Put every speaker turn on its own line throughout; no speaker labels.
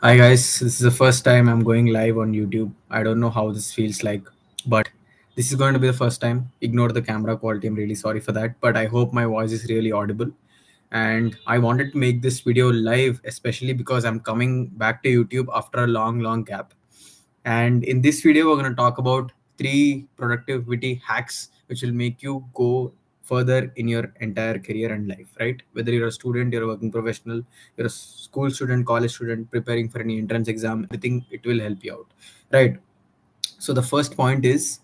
Hi guys, this is the first time I'm going live on YouTube. I don't know how this feels like, but this is going to be the first time. Ignore the camera quality. I'm really sorry for that, but I hope my voice is really audible. And I wanted to make this video live, especially because I'm coming back to YouTube after a long gap. And in this video, we're going to talk about three productivity hacks which will make you go further in your entire career and life, right? Whether you're a student, you're a working professional, you're a school student, college student, preparing for any entrance exam, everything, it will help you out, right? So the first point is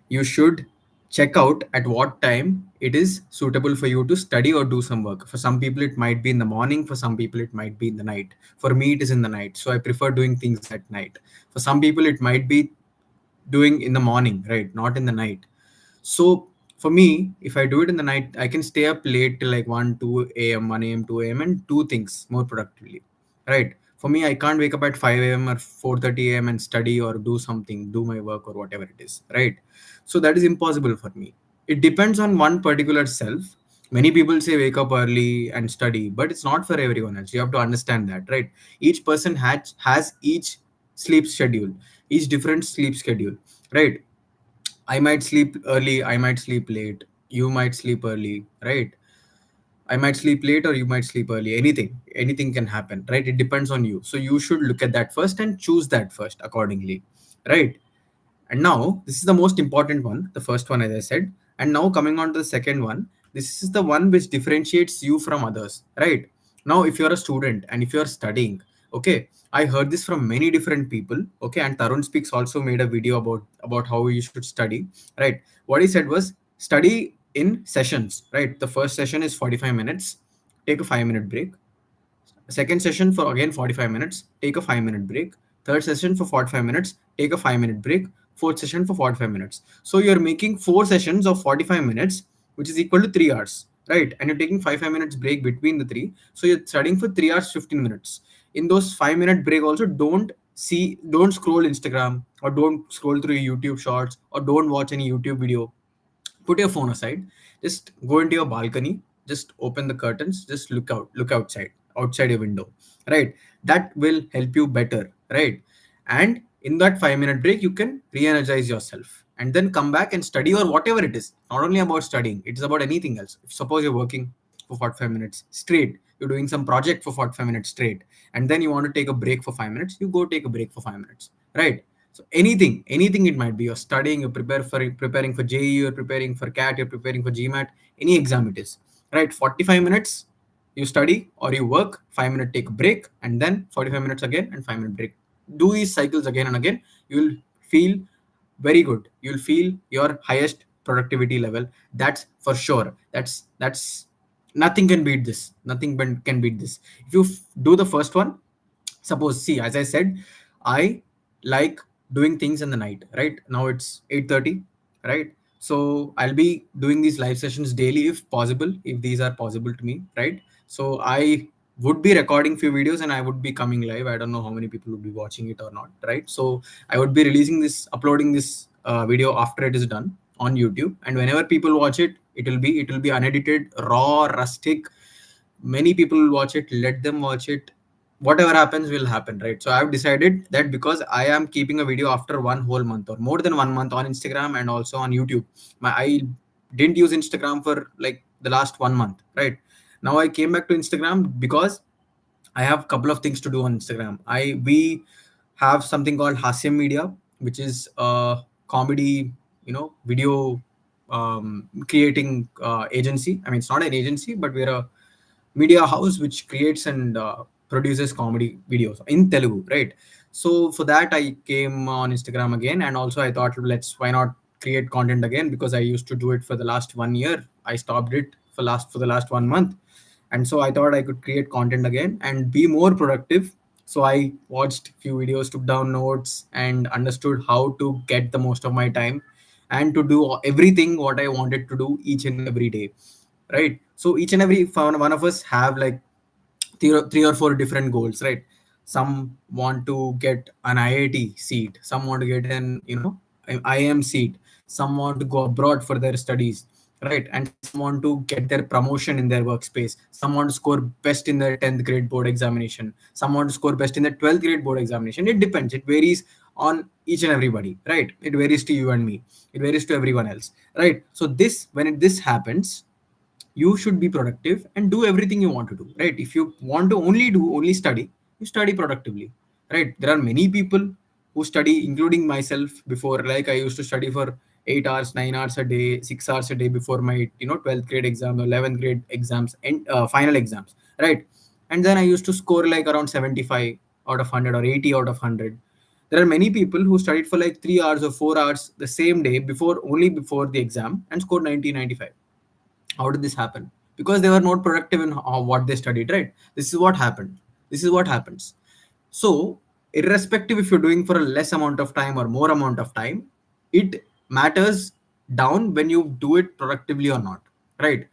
you should check out at what time it is suitable for you to study or do some work. For some people, it might be in the morning. For some people, it might be in the night. For me, it is in the night. So I prefer doing things at night. For some people, it might be doing in the morning, right? Not in the night. So for me, if I do it in the night, I can stay up late till like 1, 2 a.m., 1 a.m., 2 a.m. and do things more productively, right? For me, I can't wake up at 5 a.m. or 4:30 a.m. and study or do something, do my work or whatever it is, right? So that is impossible for me. It depends on one particular self. Many people say wake up early and study, but it's not for everyone else. You have to understand that, right? Each person has each sleep schedule, each different sleep schedule, right? I might sleep early, I might sleep late, you might sleep early, right? I might sleep late or you might sleep early. Anything can happen, right? It depends on you. So you should look at that first and choose that first accordingly, right? And now this is the most important one, the first one, as I said. And now coming on to the second one, this is the one which differentiates you from others, right? Now, if you're a student and if you're studying, okay, I heard this from many different people, okay, and Tarun Speaks also made a video about how you should study, right? What he said was study in sessions, right? The first session is 45 minutes, take a 5-minute break. Second session for again 45 minutes, take a 5-minute break. Third session for 45 minutes, take a 5-minute break. Fourth session for 45 minutes. So you're making four sessions of 45 minutes, which is equal to 3 hours, right? And you're taking 5 minutes break between the three. So you're studying for 3 hours, 15 minutes. In those 5-minute break, also don't scroll Instagram or don't scroll through YouTube shorts or don't watch any YouTube video. Put your phone aside, just go into your balcony, just open the curtains, just look outside your window, right? That will help you better, right? And in that 5-minute break you can re-energize yourself and then come back and study or whatever it is. Not only about studying, it is about anything else. If suppose you're working for 45 minutes straight, you're doing some project for 45 minutes straight, and then you want to take a break for 5 minutes, you go take a break for 5 minutes, right? So anything it might be. You're studying, you're preparing for JE, you're preparing for CAT, you're preparing for GMAT, any exam it is, right? 45 minutes you study or you work, 5 minute take a break, and then 45 minutes again and 5-minute break. Do these cycles again and again. You'll feel very good. You'll feel your highest productivity level. That's for sure. That's nothing can beat this. Can beat this. If you do the first one, suppose, see, as I said, I like doing things in the night. Right now it's 8:30, right? So I'll be doing these live sessions daily if possible, if these are possible to me, right? So I would be recording few videos and I would be coming live. I don't know how many people would be watching it or not, right? So I would be uploading this video after it is done on YouTube, and whenever people watch it, it will be unedited, raw, rustic. Many people will watch it. Let them watch it. Whatever happens will happen, right? So I've decided that because I am keeping a video after one whole month or more than 1 month on Instagram and also on YouTube. I didn't use Instagram for like the last 1 month, right? Now I came back to Instagram because I have a couple of things to do on Instagram. We have something called Hasyam Media, which is a comedy, video creating agency. I mean, it's not an agency, but we're a media house which creates and produces comedy videos in Telugu, right? So for that, I came on Instagram again, and also I thought, why not create content again? Because I used to do it for the last 1 year. I stopped it for the last 1 month, and so I thought I could create content again and be more productive. So I watched few videos, took down notes, and understood how to get the most of my time and to do everything what I wanted to do each and every day, right? So each and every one of us have like three or four different goals, right? Some want to get an IIT seat, some want to get an IIM seat, some want to go abroad for their studies, right? And some want to get their promotion in their workspace, some want to score best in their 10th grade board examination, some want to score best in the 12th grade board examination. It depends, it varies on each and everybody, right? It varies to you and me, it varies to everyone else, right? So this, this happens, you should be productive and do everything you want to do, right? If you want to only study, you study productively, right? There are many people who study, including myself. Before, like, I used to study for 8 hours, 9 hours a day, 6 hours a day before my 12th grade exam or 11th grade exams and final exams, right? And then I used to score like around 75 out of 100 or 80 out of 100. There are many people who studied for like 3 hours or 4 hours the same day before, only before the exam, and scored 90, 95. How did this happen? Because they were not productive in what they studied, right? This is what happened. This is what happens. So, irrespective if you're doing for a less amount of time or more amount of time, it matters down when you do it productively or not, right?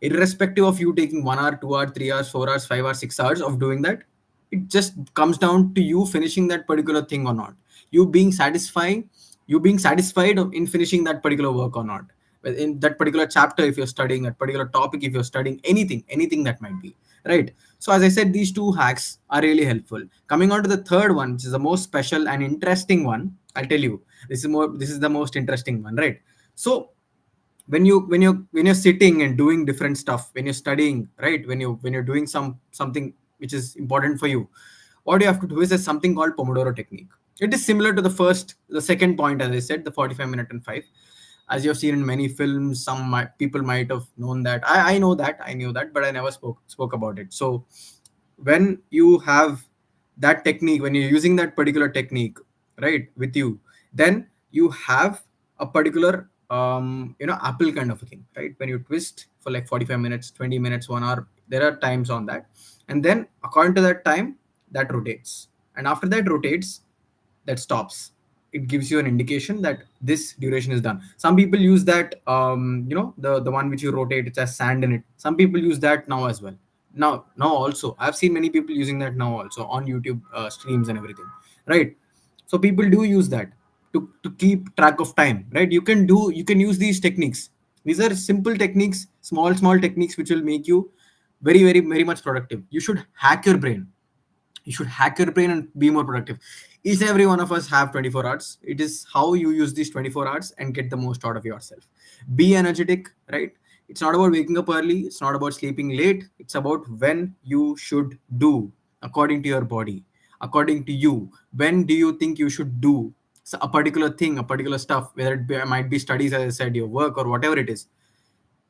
Irrespective of you taking 1 hour, 2 hour, 3 hours, 4 hours, 5 hours, 6 hours of doing that, it just comes down to you finishing that particular thing or not. You being satisfied, you being satisfied in finishing that particular work or not, in that particular chapter if you're studying, that particular topic if you're studying, anything that might be, right? So as I said, these two hacks are really helpful. Coming on to the third one, which is the most special and interesting one, I'll tell you, this is the most interesting one, right? So when you're sitting and doing different stuff, when you're studying, right, when you're doing something which is important for you, what you have to do is there's something called Pomodoro technique. It is similar to the second point, as I said, the 45-minute and 5, as you have seen in many films. People might have known that. I know that, I knew that, but I never spoke about it. So when you have that technique, when you're using that particular technique, right, with you, then you have a particular apple kind of a thing, right? When you twist for like 45 minutes, 20 minutes, 1 hour, there are times on that, and then according to that time, that rotates, and after that rotates, that stops. It gives you an indication that this duration is done. Some people use that, the one which you rotate, it has sand in it. Some people use that now as well. Now also, I've seen many people using that now also on YouTube streams and everything, right? So people do use that to keep track of time, right? You can use these techniques. These are simple techniques, small techniques, which will make you very much productive. You should hack your brain and be more productive. Each and every one of us have 24 hours. It is how you use these 24 hours and get the most out of yourself. Be energetic, right? It's not about waking up early, it's not about sleeping late, it's about when you should do, according to your body, according to you. When do you think you should do a particular thing, a particular stuff, whether it might be studies, as I said, your work, or whatever it is.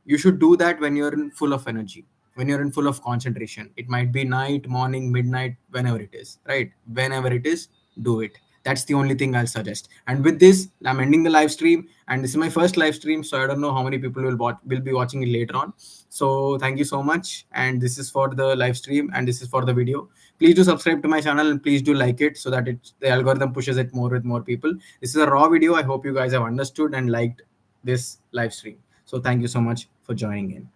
You should do that when you're in full of energy, when you're in full of concentration. It might be night, morning, midnight, whenever it is, right? Whenever it is, do it. That's the only thing I'll suggest. And with this, I'm ending the live stream, and this is my first live stream, so I don't know how many people will be watching it later on. So thank you so much, and this is for the live stream and this is for the video. Please do subscribe to my channel and please do like it, so that the algorithm pushes it more with more people. This is a raw video. I hope you guys have understood and liked this live stream. So thank you so much for joining in.